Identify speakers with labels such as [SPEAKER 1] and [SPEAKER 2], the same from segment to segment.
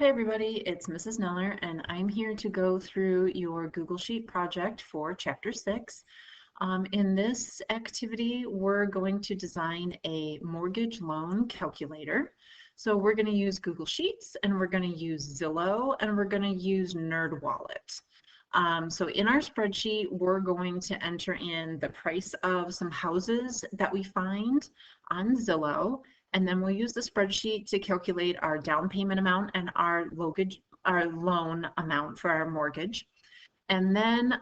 [SPEAKER 1] Hi everybody, it's Mrs. Neller and I'm here to go through your Google Sheet project for Chapter 6. In this activity, we're going to design a mortgage loan calculator. So we're going to use Google Sheets and we're going to use Zillow and we're going to use NerdWallet. So in our spreadsheet, we're going to enter in the price of some houses that we find on Zillow. And then we'll use the spreadsheet to calculate our down payment amount and our loan amount for our mortgage. And then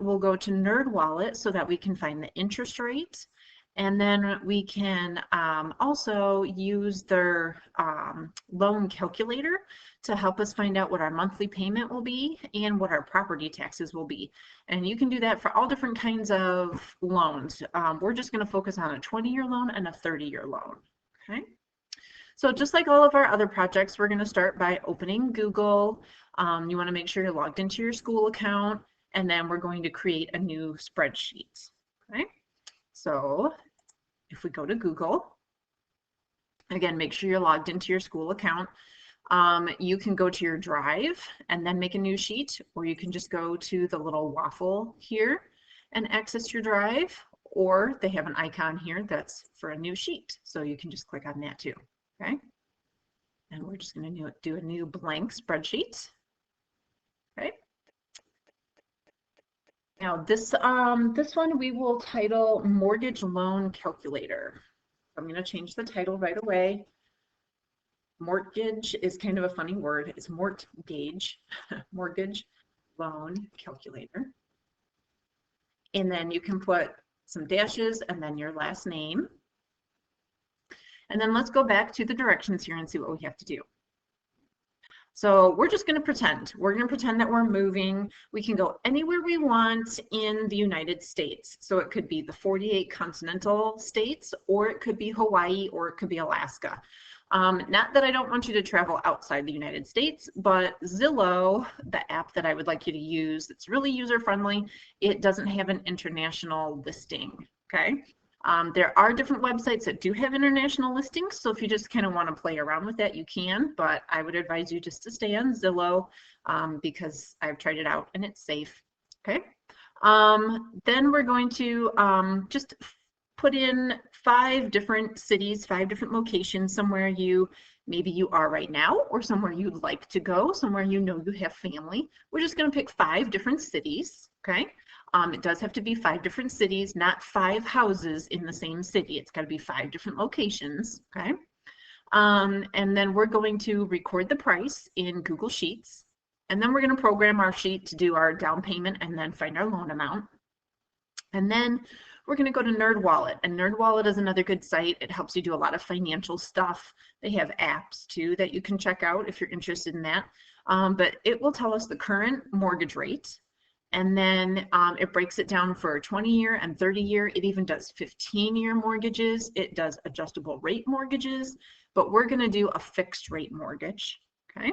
[SPEAKER 1] we'll go to NerdWallet so that we can find the interest rate. And then we can also use their loan calculator to help us find out what our monthly payment will be and what our property taxes will be. And you can do that for all different kinds of loans. We're just going to focus on a 20-year loan and a 30-year loan. Okay. So just like all of our other projects, we're going to start by opening Google. You want to make sure you're logged into your school account, and then we're going to create a new spreadsheet. Okay. So if we go to Google, again, make sure you're logged into your school account. You can go to your Drive and then make a new sheet, or you can just go to the little waffle here and access your Drive, or they have an icon here that's for a new sheet. So you can just click on that too, okay? And we're just going to do a new blank spreadsheet, okay? Now this one we will title Mortgage Loan Calculator. I'm going to change the title right away. Mortgage is kind of a funny word. It's mortgage, mortgage loan calculator. And then you can put some dashes and then your last name. And then let's go back to the directions here and see what we have to do. So we're just going to pretend. We're going to pretend that we're moving. We can go anywhere we want in the United States. So it could be the 48 continental states, or it could be Hawaii, or it could be Alaska. Not that I don't want you to travel outside the United States, but Zillow, the app that I would like you to use, it's really user-friendly. It doesn't have an international listing, okay? There are different websites that do have international listings, so if you just kind of want to play around with that, you can, but I would advise you just to stay on Zillow because I've tried it out and it's safe, okay? Then we're going to just put in 5 different cities, 5 different locations, somewhere maybe you are right now, or somewhere you'd like to go, somewhere you know you have family. We're just going to pick 5 different cities, okay? It does have to be 5 different cities, not 5 houses in the same city. It's got to be 5 different locations, okay? And then we're going to record the price in Google Sheets, and then we're going to program our sheet to do our down payment and then find our loan amount. And then we're going to go to NerdWallet, and NerdWallet is another good site. It helps you do a lot of financial stuff. They have apps too that you can check out if you're interested in that. But it will tell us the current mortgage rate, and then it breaks it down for 20-year and 30-year. It even does 15-year mortgages. It does adjustable rate mortgages, but we're going to do a fixed rate mortgage, okay?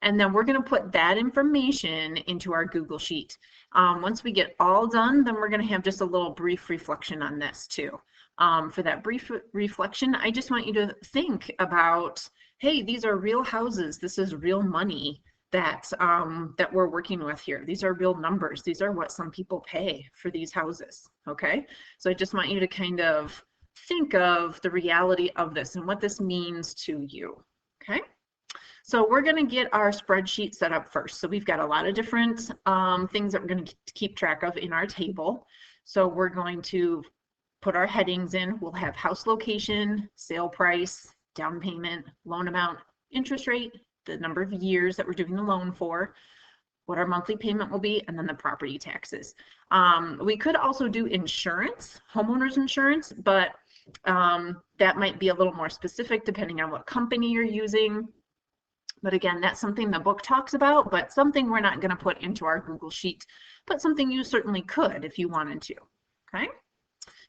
[SPEAKER 1] And then we're going to put that information into our Google Sheet. Once we get all done, then we're going to have just a little brief reflection on this too. For that brief reflection, I just want you to think about, hey, these are real houses. This is real money that we're working with here. These are real numbers. These are what some people pay for these houses, okay? So I just want you to kind of think of the reality of this and what this means to you, okay? So we're going to get our spreadsheet set up first. So we've got a lot of different things that we're going to keep track of in our table. So we're going to put our headings in. We'll have house location, sale price, down payment, loan amount, interest rate, the number of years that we're doing the loan for, what our monthly payment will be, and then the property taxes. We could also do insurance, homeowners insurance, but that might be a little more specific depending on what company you're using. But again, that's something the book talks about, but something we're not going to put into our Google Sheet, but something you certainly could if you wanted to, okay?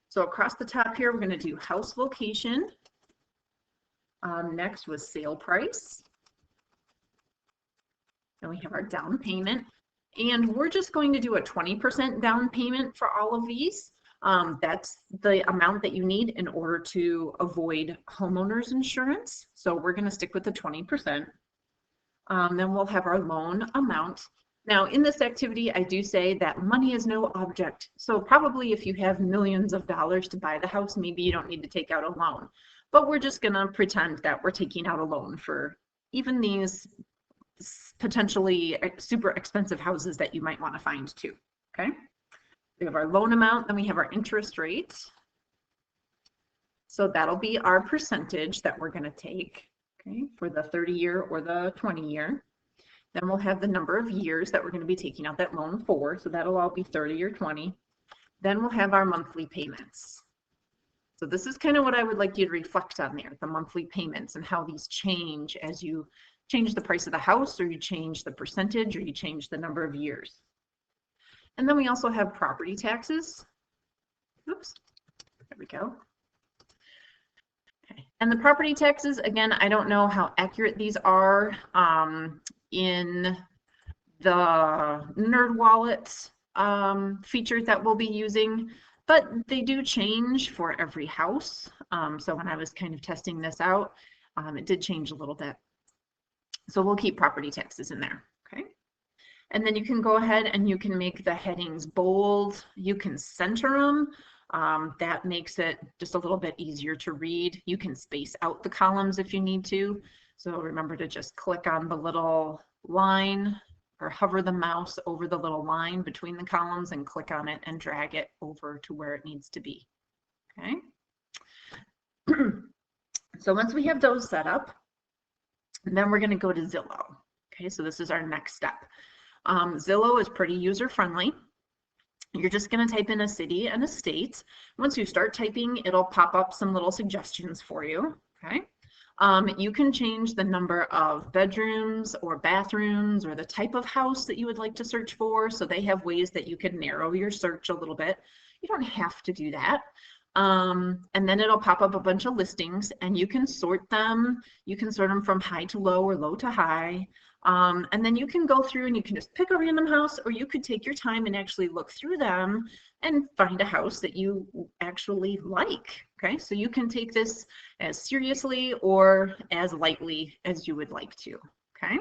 [SPEAKER 1] So across the top here, we're going to do house location. Next was sale price. Then we have our down payment. And we're just going to do a 20% down payment for all of these. That's the amount that you need in order to avoid homeowners insurance. So we're going to stick with the 20%. Then we'll have our loan amount. Now, in this activity, I do say that money is no object. So probably if you have millions of dollars to buy the house, maybe you don't need to take out a loan. But we're just going to pretend that we're taking out a loan for even these potentially super expensive houses that you might want to find too. Okay. We have our loan amount, then we have our interest rate. So that'll be our percentage that we're going to take, okay, for the 30-year or the 20-year. Then we'll have the number of years that we're going to be taking out that loan for. So that'll all be 30 or 20. Then we'll have our monthly payments. So this is kind of what I would like you to reflect on there, the monthly payments and how these change as you change the price of the house, or you change the percentage, or you change the number of years. And then we also have property taxes. Oops, there we go. Okay. And the property taxes, again, I don't know how accurate these are in the NerdWallet feature that we'll be using, but they do change for every house. So when I was kind of testing this out, it did change a little bit. So we'll keep property taxes in there, okay? And then you can go ahead and you can make the headings bold. You can center them. That makes it just a little bit easier to read. You can space out the columns if you need to. So remember to just click on the little line or hover the mouse over the little line between the columns and click on it and drag it over to where it needs to be, okay? So once we have those set up, then we're going to go to Zillow. Okay, so this is our next step. Zillow is pretty user-friendly. You're just going to type in a city and a state. Once you start typing, it'll pop up some little suggestions for you. Okay. You can change the number of bedrooms or bathrooms or the type of house that you would like to search for. So they have ways that you can narrow your search a little bit. You don't have to do that. And then it'll pop up a bunch of listings and you can sort them. You can sort them from high to low or low to high. And then you can go through and you can just pick a random house, or you could take your time and actually look through them and find a house that you actually like. Okay, so you can take this as seriously or as lightly as you would like to. Okay,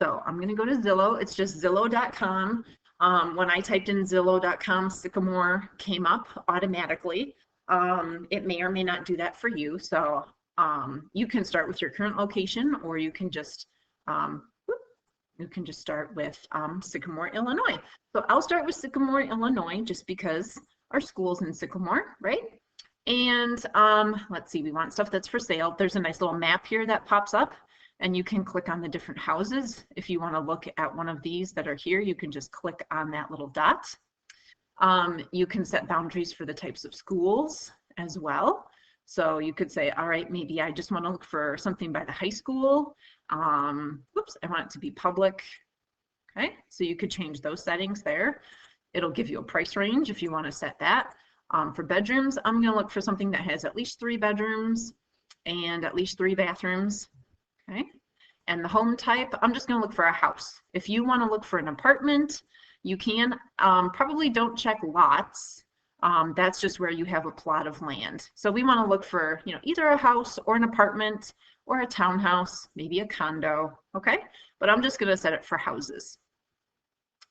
[SPEAKER 1] so I'm going to go to Zillow. It's just Zillow.com. When I typed in Zillow.com, Sycamore came up automatically. It may or may not do that for you. So you can start with your current location, or you can just start with Sycamore, Illinois. So I'll start with Sycamore, Illinois, just because our school's in Sycamore, right? And let's see, we want stuff that's for sale. There's a nice little map here that pops up, and you can click on the different houses. If you want to look at one of these that are here, you can just click on that little dot. You can set boundaries for the types of schools as well. So you could say, all right, maybe I just want to look for something by the high school. Whoops, I want it to be public. Okay, so you could change those settings there. It'll give you a price range if you want to set that. For bedrooms, I'm going to look for something that has at least 3 bedrooms and at least 3 bathrooms. Okay, and the home type, I'm just going to look for a house. If you want to look for an apartment, you can. Probably don't check lots. That's just where you have a plot of land. So we want to look for, either a house or an apartment or a townhouse, maybe a condo. Okay, but I'm just going to set it for houses.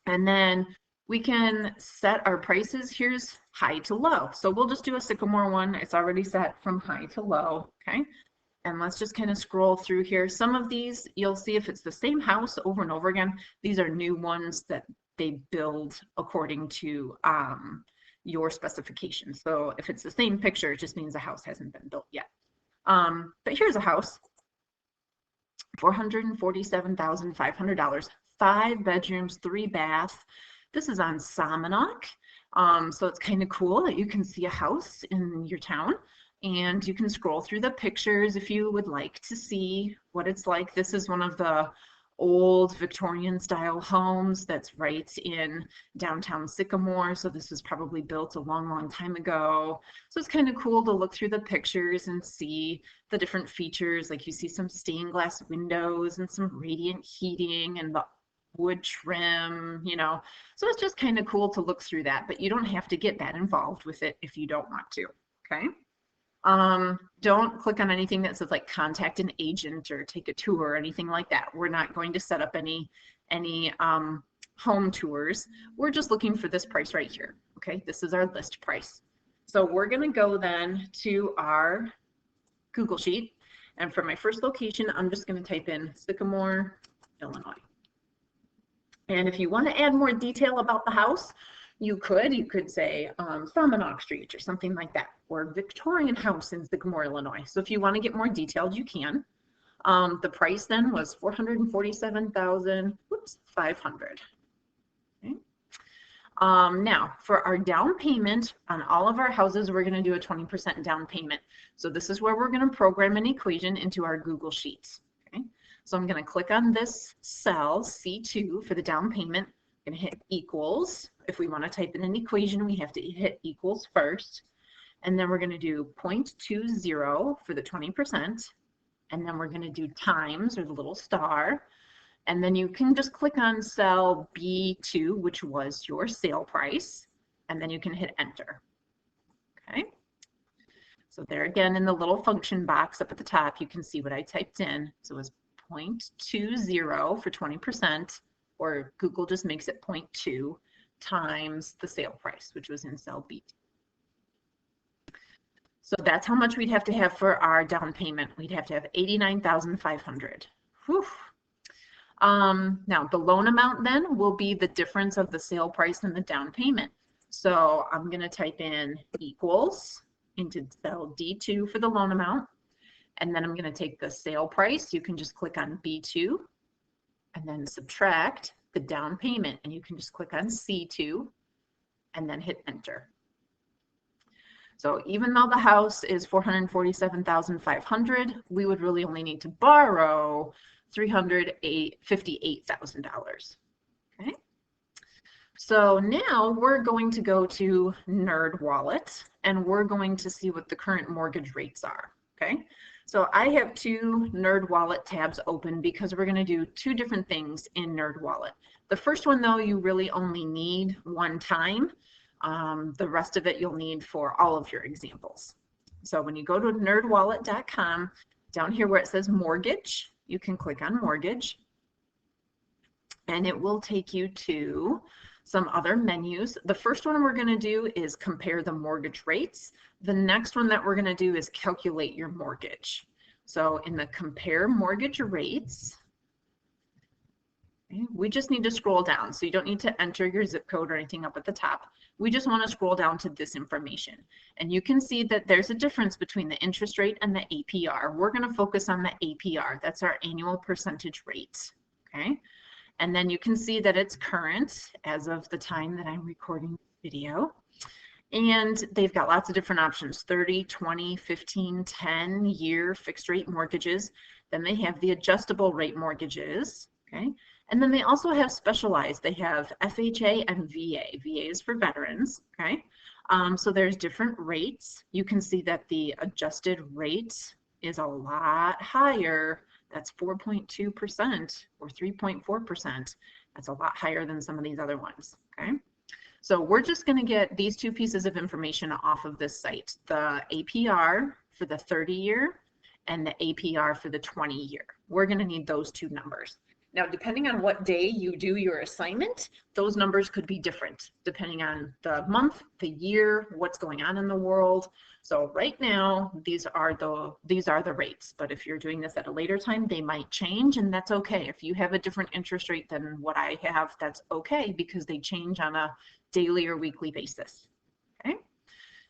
[SPEAKER 1] And then we can set our prices. Here's high to low. So we'll just do a Sycamore one. It's already set from high to low. Okay. And let's just kind of scroll through here. Some of these, you'll see if it's the same house over and over again, these are new ones that they build according to your specifications. So if it's the same picture, it just means the house hasn't been built yet. But here's a house, $447,500, 5 bedrooms, 3 baths. This is on Somonauk. So it's kind of cool that you can see a house in your town, and you can scroll through the pictures if you would like to see what it's like. This is one of the old Victorian style homes that's right in downtown Sycamore. So this was probably built a long, long time ago. So it's kind of cool to look through the pictures and see the different features. Like you see some stained glass windows and some radiant heating and the wood trim, So it's just kind of cool to look through that, but you don't have to get that involved with it if you don't want to, okay? Don't click on anything that says like contact an agent or take a tour or anything like that. We're not going to set up any home tours. We're just looking for this price right here. Okay, this is our list price. So we're going to go then to our Google Sheet. And for my first location, I'm just going to type in Sycamore, Illinois. And if you want to add more detail about the house, you could say Thomannock Street or something like that, or Victorian house in Sycamore, Illinois. So if you want to get more detailed, you can. The price then was $447,500. Okay. Now, for our down payment on all of our houses, we're going to do a 20% down payment. So this is where we're going to program an equation into our Google Sheets. Okay. So I'm going to click on this cell, C2, for the down payment. I'm going to hit equals. If we want to type in an equation, we have to hit equals first. And then we're going to do 0.20 for the 20%. And then we're going to do times, or the little star. And then you can just click on cell B2, which was your sale price. And then you can hit enter. Okay. So there again, in the little function box up at the top, you can see what I typed in. So it was 0.20 for 20%, or Google just makes it 0.2 times the sale price, which was in cell B. So that's how much we'd have to have for our down payment. We'd have to have $89,500. Now the loan amount then will be the difference of the sale price and the down payment. So I'm going to type in equals into cell D2 for the loan amount. And then I'm going to take the sale price. You can just click on B2 and then subtract the down payment. And you can just click on C2 and then hit enter. So even though the house is $447,500, we would really only need to borrow $358,000. Okay. So now we're going to go to NerdWallet and we're going to see what the current mortgage rates are. Okay. So I have two NerdWallet tabs open because we're going to do two different things in NerdWallet. The first one though, you really only need one time. The rest of it you'll need for all of your examples. So when you go to nerdwallet.com, down here where it says mortgage, you can click on mortgage and it will take you to some other menus. The first one we're going to do is compare the mortgage rates. The next one that we're going to do is calculate your mortgage. So in the compare mortgage rates, we just need to scroll down. So you don't need to enter your zip code or anything up at the top. We just want to scroll down to this information. And you can see that there's a difference between the interest rate and the APR. We're going to focus on the APR. That's our annual percentage rate. Okay. And then you can see that it's current as of the time that I'm recording the video. And they've got lots of different options, 30, 20, 15, 10 year fixed rate mortgages. Then they have the adjustable rate mortgages. Okay. And then they also have specialized. They have FHA and VA. VA is for veterans, okay? So there's different rates. You can see that the adjusted rate is a lot higher. That's 4.2% or 3.4%. That's a lot higher than some of these other ones, okay? So we're just going to get these two pieces of information off of this site, the APR for the 30-year and the APR for the 20-year. We're going to need those two numbers. Now, depending on what day you do your assignment, those numbers could be different depending on the month, the year, what's going on in the world. So right now, these are the rates. But if you're doing this at a later time, they might change, and that's okay. If you have a different interest rate than what I have, that's okay because they change on a daily or weekly basis. Okay.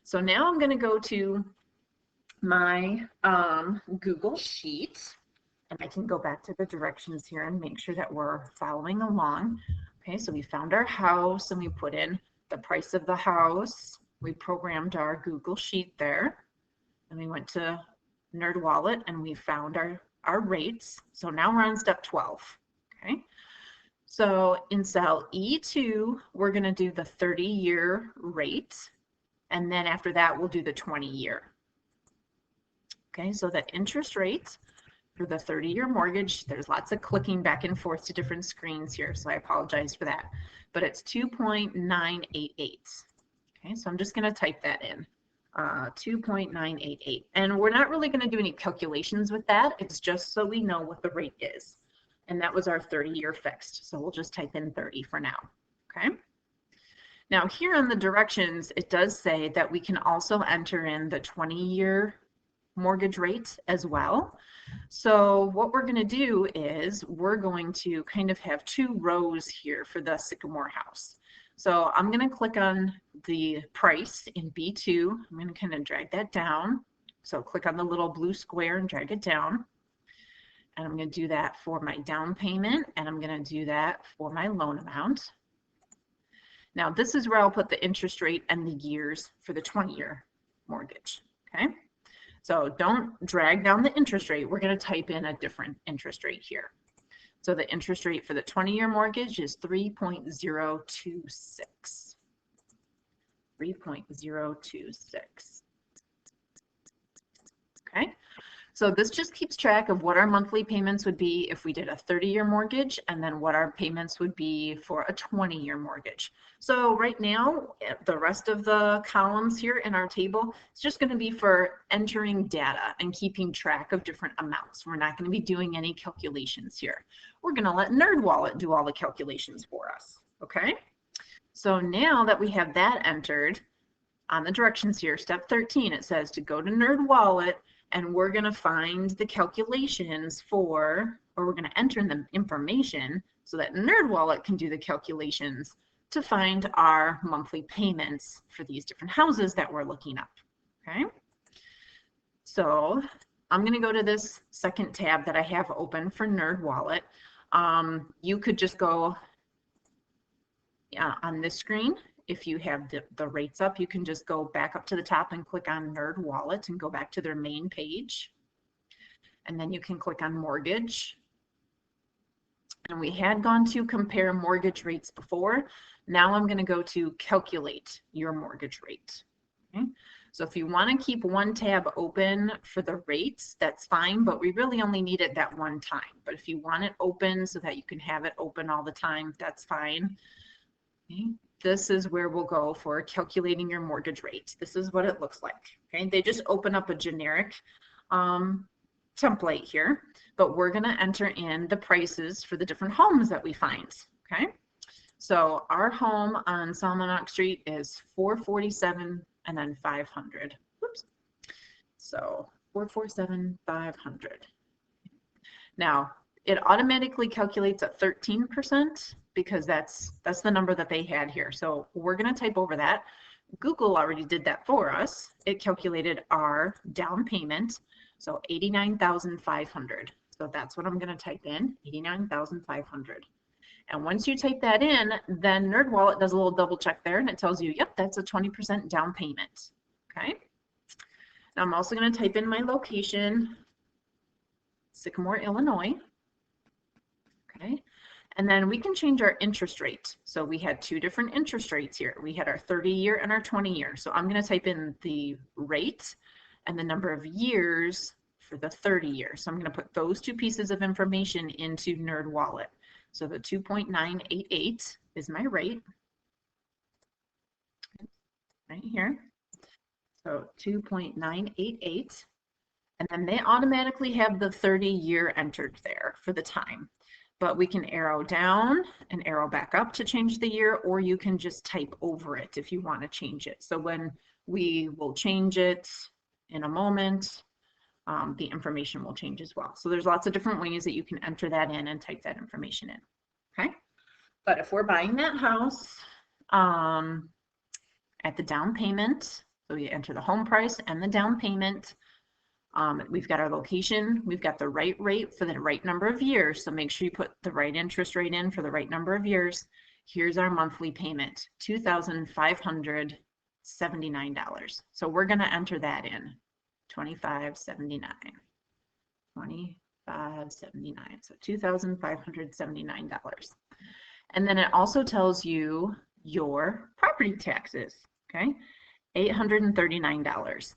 [SPEAKER 1] So now I'm going to go to my Google Sheet. And I can go back to the directions here and make sure that we're following along. Okay, so we found our house and we put in the price of the house. We programmed our Google Sheet there. And we went to NerdWallet and we found our rates. So now we're on step 12. Okay, so in cell E2, we're going to do the 30-year rate. And then after that, we'll do the 20-year. Okay, so the interest rate for the 30-year mortgage, there's lots of clicking back and forth to different screens here, so I apologize for that. But it's 2.988. Okay, so I'm just going to type that in. 2.988. And we're not really going to do any calculations with that. It's just so we know what the rate is. And that was our 30-year fixed. So we'll just type in 30 for now. Okay. Now here on the directions, it does say that we can also enter in the 20-year mortgage rate as well. So what we're going to do is we're going to kind of have two rows here for the Sycamore house. So I'm going to click on the price in B2. I'm going to kind of drag that down. So click on the little blue square and drag it down. And I'm going to do that for my down payment, and I'm going to do that for my loan amount. Now this is where I'll put the interest rate and the years for the 20-year mortgage. Okay. So don't drag down the interest rate. We're going to type in a different interest rate here. So the interest rate for the 20-year mortgage is 3.026. 3.026. Okay. So this just keeps track of what our monthly payments would be if we did a 30-year mortgage, and then what our payments would be for a 20-year mortgage. So right now, the rest of the columns here in our table, it's just going to be for entering data and keeping track of different amounts. We're not going to be doing any calculations here. We're going to let NerdWallet do all the calculations for us. Okay. So now that we have that entered, on the directions here, step 13, it says to go to NerdWallet, and we're going to find the calculations for, or we're going to enter in the information so that NerdWallet can do the calculations to find our monthly payments for these different houses that we're looking up. Okay. So I'm going to go to this second tab that I have open for NerdWallet. You could just go on this screen. If you have the rates up, you can just go back up to the top and click on NerdWallet and go back to their main page. And then you can click on mortgage. And we had gone to compare mortgage rates before. Now I'm going to go to calculate your mortgage rate. Okay. So if you want to keep one tab open for the rates, that's fine, but we really only need it that one time. But if you want it open so that you can have it open all the time, that's fine. Okay. This is where we'll go for calculating your mortgage rate. This is what it looks like. Okay, they just open up a generic template here, but we're going to enter in the prices for the different homes that we find. Okay, so our home on Salmonock Street is $447 and then $500. Whoops. So $447, $500. Now it automatically calculates at 13%. Because that's the number that they had here. So we're going to type over that. Google already did that for us. It calculated our down payment, so $89,500. So that's what I'm going to type in, $89,500. And once you type that in, then NerdWallet does a little double check there, and it tells you, yep, that's a 20% down payment. Okay. Now I'm also going to type in my location, Sycamore, Illinois. Okay. And then we can change our interest rate. So we had two different interest rates here. We had our 30-year and our 20-year. So I'm going to type in the rate and the number of years for the 30-year. So I'm going to put those two pieces of information into NerdWallet. So the 2.988 is my rate. Right here. So 2.988. And then they automatically have the 30-year entered there for the time. But we can arrow down and arrow back up to change the year, or you can just type over it if you want to change it. So when we will change it in a moment, the information will change as well. So there's lots of different ways that you can enter that in and type that information in. Okay. But if we're buying that house at the down payment, so we enter the home price and the down payment. We've got our location, we've got the right rate for the right number of years. So make sure you put the right interest rate in for the right number of years. Here's our monthly payment, $2,579. So we're going to enter that in, $2,579. $2,579. So $2,579. And then it also tells you your property taxes, okay? $839.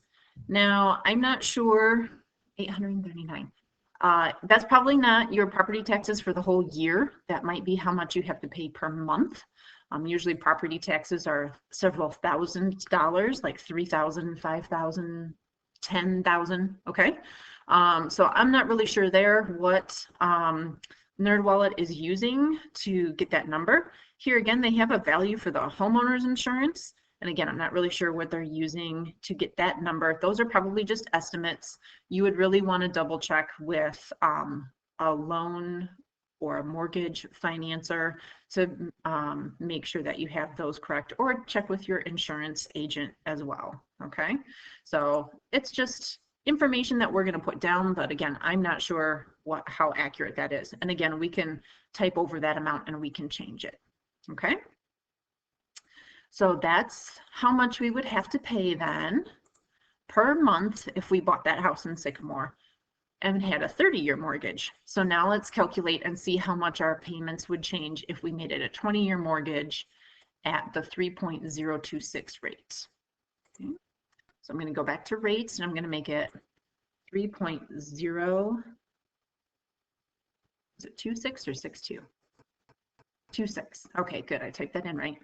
[SPEAKER 1] Now, I'm not sure, $839. That's probably not your property taxes for the whole year. That might be how much you have to pay per month. Usually property taxes are several $1,000s, like $3,000, $5,000, $10,000. Okay. So I'm not really sure there what NerdWallet is using to get that number. Here again, they have a value for the homeowner's insurance. And again, I'm not really sure what they're using to get that number. Those are probably just estimates. You would really want to double check with a loan or a mortgage financer to make sure that you have those correct, or check with your insurance agent as well. Okay, so it's just information that we're going to put down, but again, I'm not sure how accurate that is. And again, we can type over that amount and we can change it. Okay, so that's how much we would have to pay then per month if we bought that house in Sycamore and had a 30-year mortgage. So now let's calculate and see how much our payments would change if we made it a 20-year mortgage at the 3.026 rate. Okay. So I'm going to go back to rates and I'm going to make it 3.0, is it 26 or 62? 26. Okay, good. I typed that in right.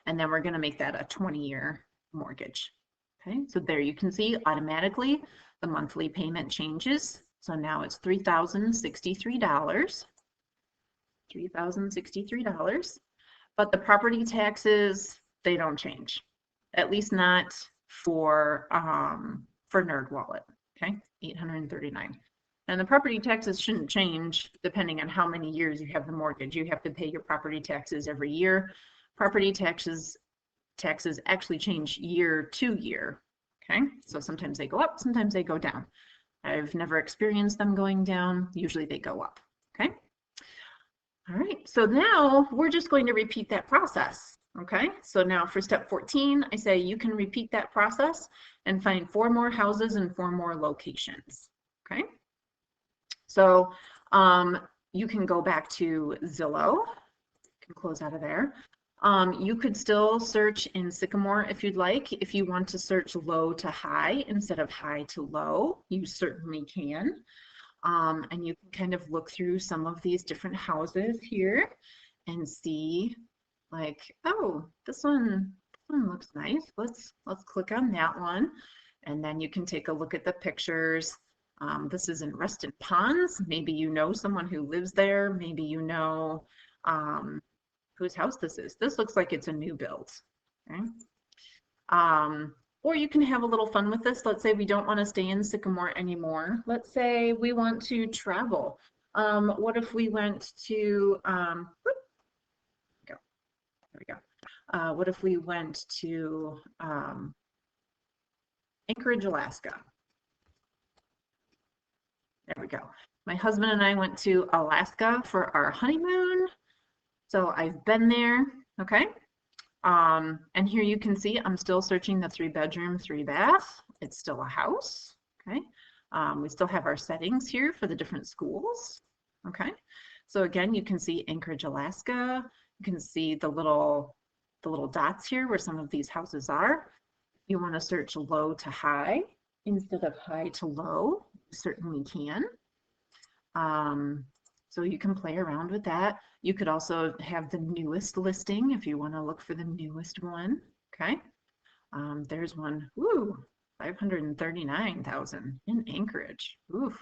[SPEAKER 1] And then we're going to make that a 20-year mortgage. Okay, so there you can see automatically the monthly payment changes. So now it's $3,063. $3,063. But the property taxes, they don't change. At least not for NerdWallet. Okay, $839. And the property taxes shouldn't change depending on how many years you have the mortgage. You have to pay your property taxes every year. Property taxes actually change year to year. Okay, so sometimes they go up, sometimes they go down. I've never experienced them going down. Usually they go up. Okay. All right, so now we're just going to repeat that process. Okay, so now for step 14, I say you can repeat that process and find 4 more houses and 4 more locations. Okay, so you can go back to Zillow. You can close out of there. You could still search in Sycamore if you'd like. If you want to search low to high instead of high to low, you certainly can. And you can kind of look through some of these different houses here and see like, oh, this one looks nice. Let's click on that one. And then you can take a look at the pictures. This is in Reston Ponds. Maybe you know someone who lives there. Maybe you know whose house this is. This looks like it's a new build. Okay. Or you can have a little fun with this. Let's say we don't want to stay in Sycamore anymore. Let's say we want to travel. What if we went to, there we go. What if we went to Anchorage, Alaska? There we go. My husband and I went to Alaska for our honeymoon. So I've been there, okay? And here you can see I'm still searching the 3-bedroom, 3-bath. It's still a house, okay? We still have our settings here for the different schools, okay? So again, you can see Anchorage, Alaska. You can see the little dots here where some of these houses are. You want to search low to high instead of high to low, you certainly can. So you can play around with that. You could also have the newest listing if you want to look for the newest one. Okay. There's one, woo, 539,000 in Anchorage. Oof.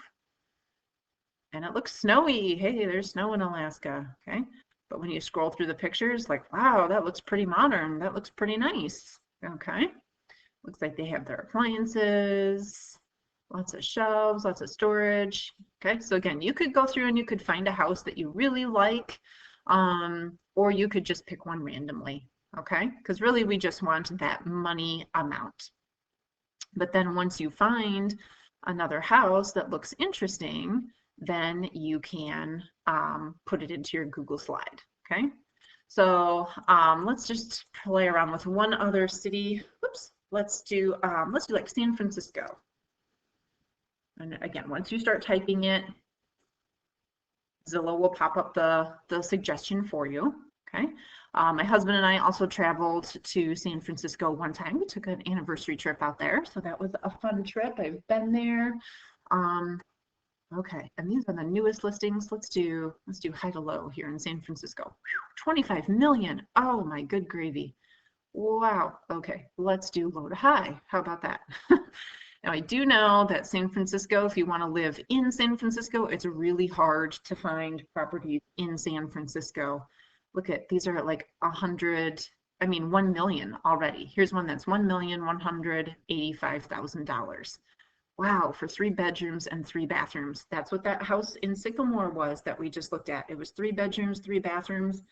[SPEAKER 1] And it looks snowy. Hey, there's snow in Alaska. Okay. But when you scroll through the pictures, like, wow, that looks pretty modern. That looks pretty nice. Okay. Looks like they have their appliances. Lots of shelves, lots of storage. Okay, so again, you could go through and you could find a house that you really like, or you could just pick one randomly, okay? Because really we just want that money amount. But then once you find another house that looks interesting, then you can put it into your Google slide, okay? So let's just play around with one other city. Whoops, let's do like San Francisco. And again, once you start typing it, Zillow will pop up the suggestion for you, okay? My husband and I also traveled to San Francisco one time. We took an anniversary trip out there, so that was a fun trip. I've been there. Okay, and these are the newest listings. Let's do high to low here in San Francisco. Whew, 25 million. Oh my good gravy. Wow. Okay, let's do low to high. How about that? Now I do know that San Francisco, if you want to live in San Francisco, it's really hard to find properties in San Francisco. Look at these are at like 100, I mean 1 million already. Here's one that's $1,185,000. Wow, for 3 bedrooms and 3 bathrooms. That's what that house in Sycamore was that we just looked at. It was 3 bedrooms, 3 bathrooms,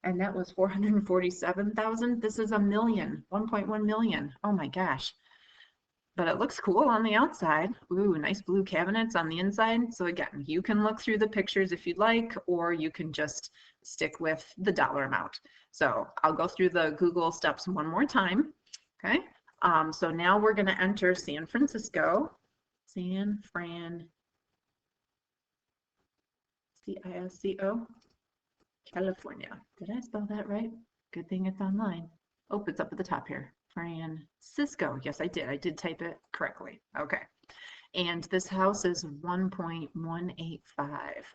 [SPEAKER 1] and that was 447,000. This is a million, 1.1 million. Oh my gosh. But it looks cool on the outside. Ooh, nice blue cabinets on the inside. So again, you can look through the pictures if you'd like, or you can just stick with the dollar amount. So I'll go through the Google steps one more time. Okay. So now we're going to enter San Francisco. San Fran, C-I-S-C-O, California. Did I spell that right? Good thing it's online. Oh, it's up at the top here. Francisco. Yes, I did. I did type it correctly. Okay. And this house is 1.185.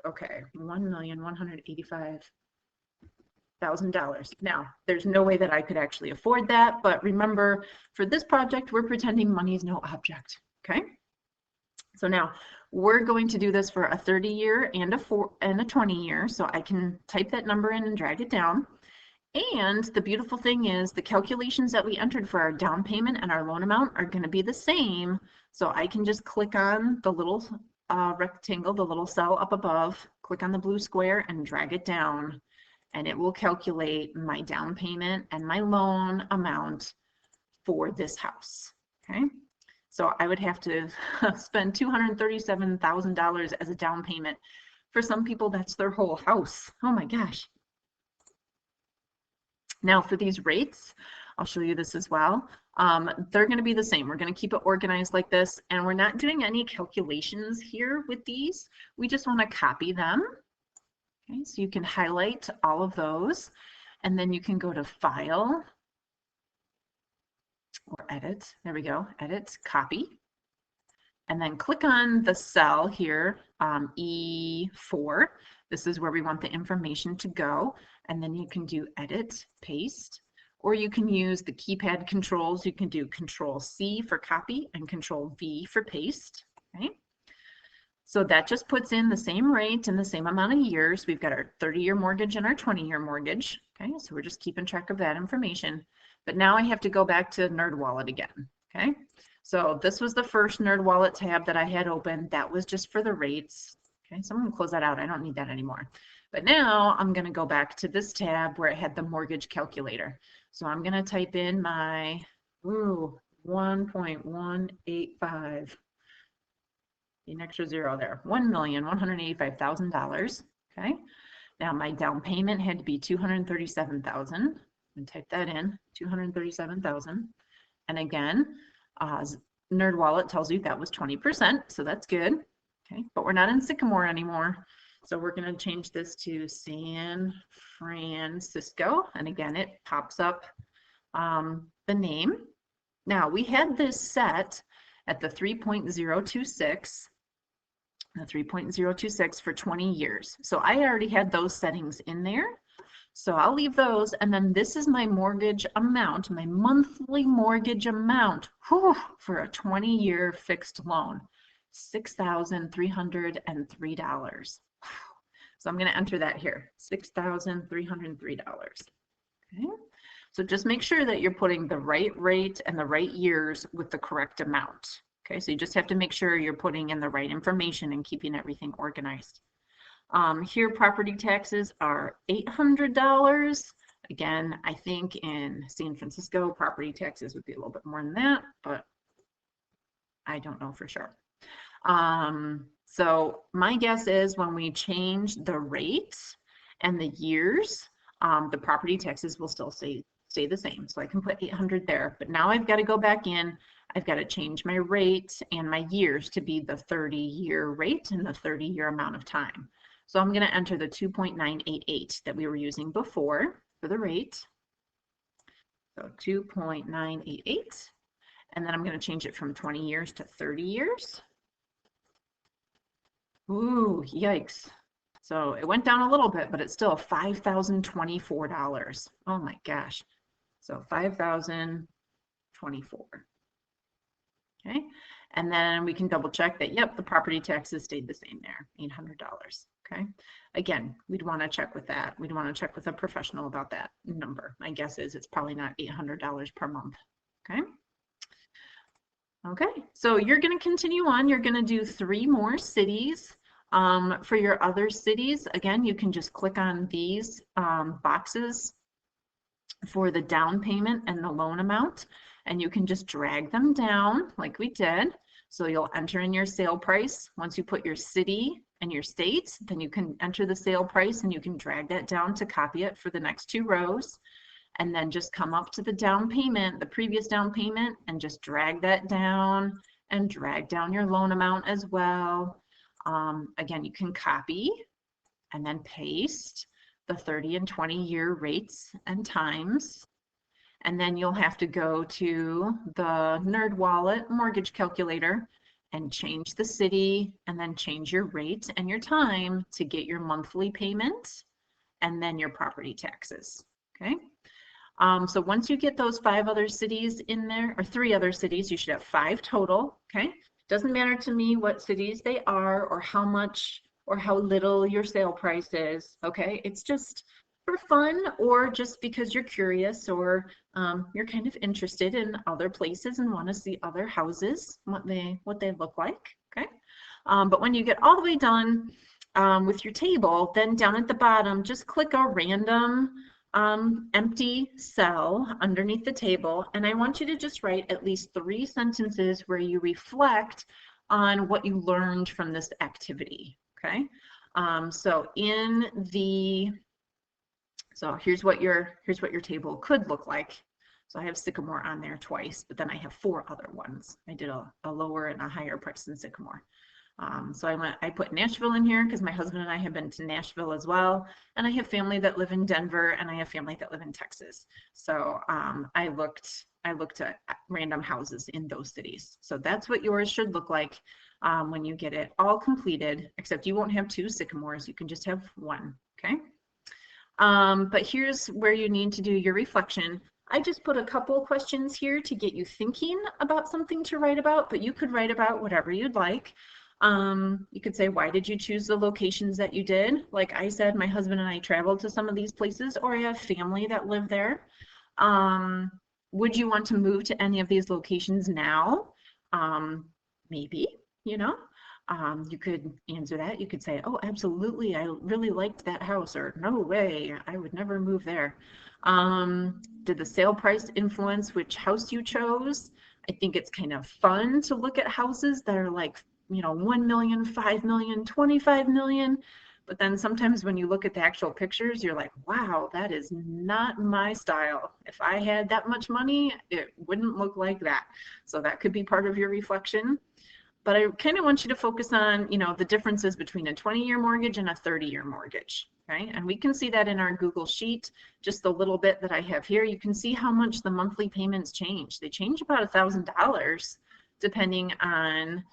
[SPEAKER 1] Okay, $1,185,000. Now, there's no way that I could actually afford that, but remember, for this project, we're pretending money is no object. Okay. So now we're going to do this for a 30-year and a 20-year. So I can type that number in and drag it down. And the beautiful thing is the calculations that we entered for our down payment and our loan amount are going to be the same. So I can just click on the little rectangle, the little cell up above, click on the blue square and drag it down. And it will calculate my down payment and my loan amount for this house. Okay. So I would have to spend $237,000 as a down payment. For some people, that's their whole house. Oh my gosh. Now for these rates, I'll show you this as well. They're going to be the same. We're going to keep it organized like this, and we're not doing any calculations here with these. We just want to copy them. Okay, so you can highlight all of those, and then you can go to File or Edit. There we go. Edit, Copy. And then click on the cell here, E4. This is where we want the information to go. And then you can do Edit, Paste, or you can use the keypad controls. You can do Control C for copy and Control V for paste. Okay. So that just puts in the same rate and the same amount of years. We've got our 30-year mortgage and our 20-year mortgage. Okay, so we're just keeping track of that information. But now I have to go back to NerdWallet again. Okay. So this was the first NerdWallet tab that I had open. That was just for the rates. Okay, so I'm going to close that out. I don't need that anymore. But now I'm going to go back to this tab where it had the mortgage calculator. So I'm going to type in my 1.185. An extra zero there. $1,185,000. Okay. Now my down payment had to be $237,000. And type that in, $237,000. And again, NerdWallet tells you that was 20%, so that's good. Okay, but we're not in Sycamore anymore. So we're going to change this to San Francisco. And again, it pops up the name. Now we had this set at the 3.026. The 3.026 for 20 years. So I already had those settings in there. So I'll leave those, and then this is my mortgage amount, my monthly mortgage amount for a 20-year fixed loan, $6,303. So I'm going to enter that here, $6,303. Okay. So just make sure that you're putting the right rate and the right years with the correct amount. Okay, so you just have to make sure you're putting in the right information and keeping everything organized. Here, property taxes are $800. Again, I think in San Francisco, property taxes would be a little bit more than that, but I don't know for sure. So my guess is when we change the rates and the years, the property taxes will still stay the same. So I can put 800 there, but now I've got to go back in. I've got to change my rate and my years to be the 30-year rate and the 30-year amount of time. So I'm going to enter the 2.988 that we were using before for the rate. So 2.988. And then I'm going to change it from 20 years to 30 years. Ooh, yikes. So it went down a little bit, but it's still $5,024. Oh my gosh. So 5,024. Okay. And then we can double check that, yep, the property taxes stayed the same there, $800. Okay. Again, we'd want to check with that. We'd want to check with a professional about that number. My guess is it's probably not $800 per month. Okay. Okay. So you're going to continue on. You're going to do 3 more cities. For your other cities, again, you can just click on these boxes for the down payment and the loan amount, and you can just drag them down like we did. So you'll enter in your sale price. Once you put your city and your state, then you can enter the sale price and you can drag that down to copy it for the next 2 rows. And then just come up to the down payment, the previous down payment, and just drag that down and drag down your loan amount as well. Again, you can copy and then paste the 30 and 20-year rates and times. And then you'll have to go to the NerdWallet mortgage calculator and change the city and then change your rate and your time to get your monthly payment and then your property taxes. Okay. So once you get those 5 other cities in there, or 3 other cities, you should have 5 total. Okay. Doesn't matter to me what cities they are or how much or how little your sale price is. Okay. It's just for fun or just because you're curious or you're kind of interested in other places and want to see other houses, what they look like. Okay. But when you get all the way done with your table, then down at the bottom, just click a random empty cell underneath the table, and I want you to just write at least 3 sentences where you reflect on what you learned from this activity. Okay. So here's what your table could look like. So I have Sycamore on there twice, but then I have 4 other ones. I did a lower and a higher price than Sycamore. So I put Nashville in here because my husband and I have been to Nashville as well. And I have family that live in Denver and I have family that live in Texas. So I looked at random houses in those cities. So that's what yours should look like when you get it all completed, except you won't have 2 Sycamores. You can just have 1, okay? But here's where you need to do your reflection. I just put a couple questions here to get you thinking about something to write about, but you could write about whatever you'd like. You could say, why did you choose the locations that you did? Like I said, my husband and I traveled to some of these places, or I have family that live there. Would you want to move to any of these locations now? Maybe, you know. You could answer that. You could say, oh, absolutely, I really liked that house, or no way, I would never move there. Did the sale price influence which house you chose? I think it's kind of fun to look at houses that are like, 1 million, 5 million, 25 million. But then sometimes when you look at the actual pictures, you're like, wow, that is not my style. If I had that much money, it wouldn't look like that. So that could be part of your reflection. But I kind of want you to focus on, the differences between a 20-year mortgage and a 30-year mortgage, okay? And we can see that in our Google Sheet, just the little bit that I have here. You can see how much the monthly payments change. They change about $1,000 depending on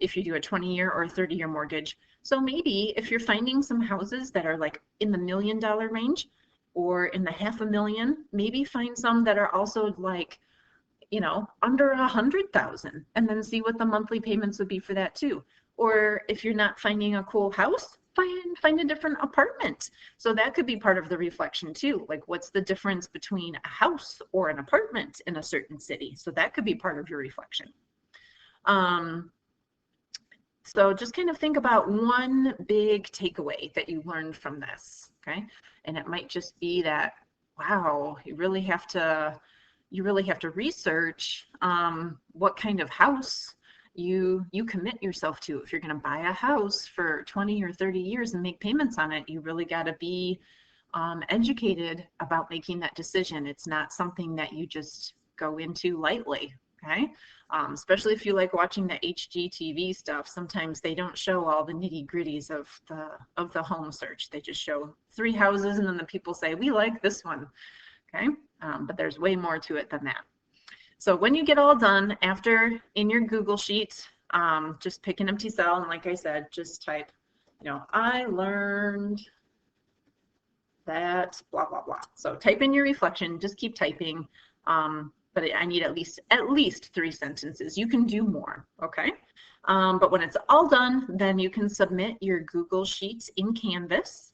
[SPEAKER 1] if you do a 20-year or a 30-year mortgage. So maybe if you're finding some houses that are like in the $1 million range or in the $500,000, maybe find some that are also like, under 100,000, and then see what the monthly payments would be for that too. Or if you're not finding a cool house, find a different apartment. So that could be part of the reflection too. Like, what's the difference between a house or an apartment in a certain city? So that could be part of your reflection. So just kind of think about one big takeaway that you learned from this, okay? And it might just be that, wow, you really have to research what kind of house you commit yourself to. If you're going to buy a house for 20 or 30 years and make payments on it, you really got to be educated about making that decision. It's not something that you just go into lightly, okay? Especially if you like watching the HGTV stuff. Sometimes they don't show all the nitty-gritties of the home search. They just show 3 houses and then the people say, we like this one, okay? But there's way more to it than that. So when you get all done, after in your Google Sheet, Just pick an empty cell, and like I said, just type, I learned that blah, blah, blah. So type in your reflection, just keep typing. But I need at least 3 sentences. You can do more, okay? But when it's all done, then you can submit your Google Sheets in Canvas.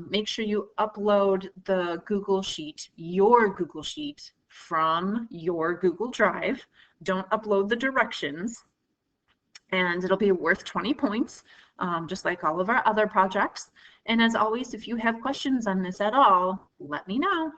[SPEAKER 1] Make sure you upload the Google Sheet, your Google Sheet, from your Google Drive. Don't upload the directions, and it'll be worth 20 points, just like all of our other projects. And as always, if you have questions on this at all, let me know.